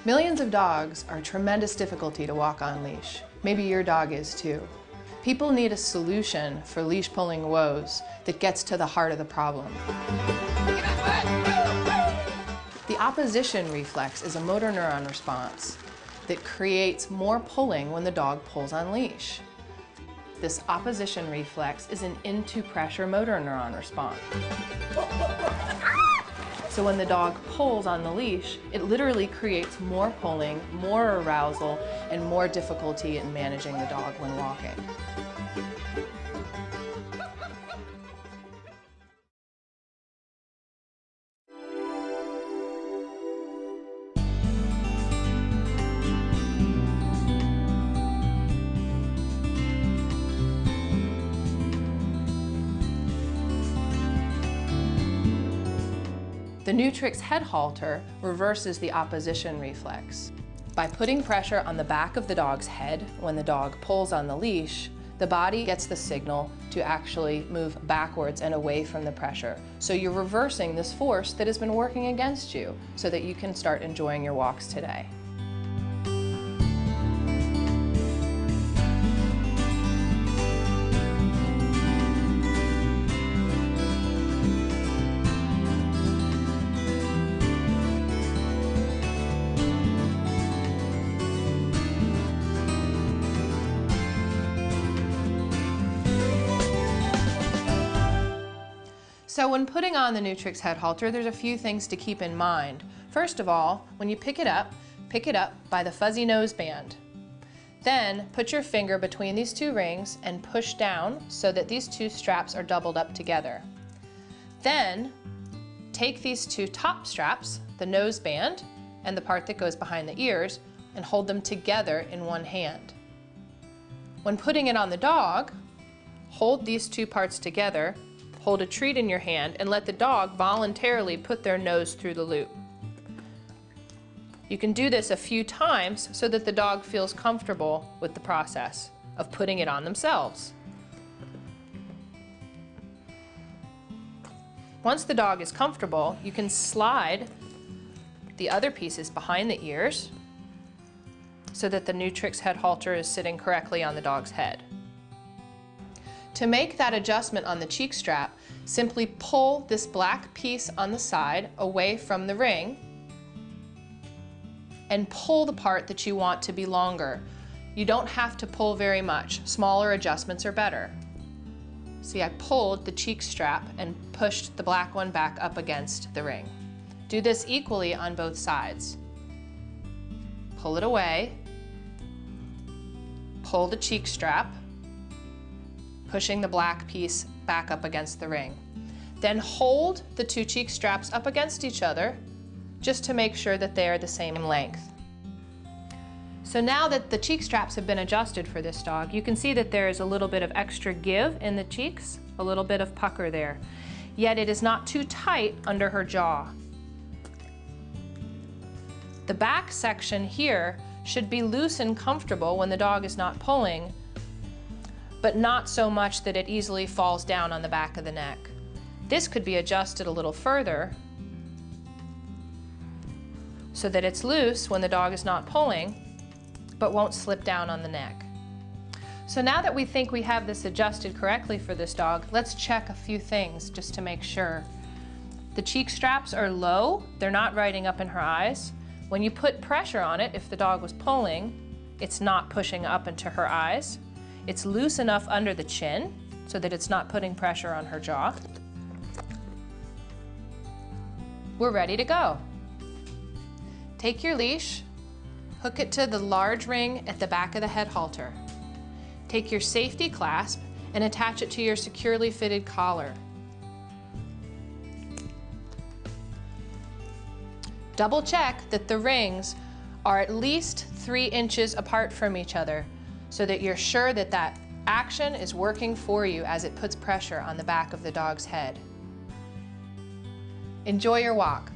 Millions of dogs are tremendous difficulty to walk on leash. Maybe your dog is too. People need a solution for leash pulling woes that gets to the heart of the problem. The opposition reflex is a motor neuron response that creates more pulling when the dog pulls on leash. This opposition reflex is an into pressure motor neuron response. So when the dog pulls on the leash, it literally creates more pulling, more arousal, and more difficulty in managing the dog when walking. The Nex Trix head halter reverses the opposition reflex. By putting pressure on the back of the dog's head when the dog pulls on the leash, the body gets the signal to actually move backwards and away from the pressure. So you're reversing this force that has been working against you so that you can start enjoying your walks today. So when putting on the Nex Trix head halter, there's a few things to keep in mind. First of all, when you pick it up by the fuzzy nose band. Then put your finger between these two rings and push down so that these two straps are doubled up together. Then take these two top straps, the nose band and the part that goes behind the ears, and hold them together in one hand. When putting it on the dog, hold these two parts together, hold a treat in your hand, and let the dog voluntarily put their nose through the loop. You can do this a few times so that the dog feels comfortable with the process of putting it on themselves. Once the dog is comfortable, you can slide the other pieces behind the ears so that the Nex Trix head halter is sitting correctly on the dog's head. To make that adjustment on the cheek strap, simply pull this black piece on the side away from the ring and pull the part that you want to be longer. You don't have to pull very much. Smaller adjustments are better. See, I pulled the cheek strap and pushed the black one back up against the ring. Do this equally on both sides. Pull it away, pull the cheek strap, pushing the black piece back up against the ring. Then hold the two cheek straps up against each other just to make sure that they are the same length. So now that the cheek straps have been adjusted for this dog, you can see that there is a little bit of extra give in the cheeks, a little bit of pucker there. Yet it is not too tight under her jaw. The back section here should be loose and comfortable when the dog is not pulling, but not so much that it easily falls down on the back of the neck. This could be adjusted a little further so that it's loose when the dog is not pulling, but won't slip down on the neck. So now that we think we have this adjusted correctly for this dog, let's check a few things just to make sure. The cheek straps are low, they're not riding up in her eyes. When you put pressure on it, if the dog was pulling, it's not pushing up into her eyes. It's loose enough under the chin so that it's not putting pressure on her jaw. We're ready to go. Take your leash, hook it to the large ring at the back of the head halter. Take your safety clasp and attach it to your securely fitted collar. Double check that the rings are at least 3 inches apart from each other so that you're sure that that action is working for you as it puts pressure on the back of the dog's head. Enjoy your walk.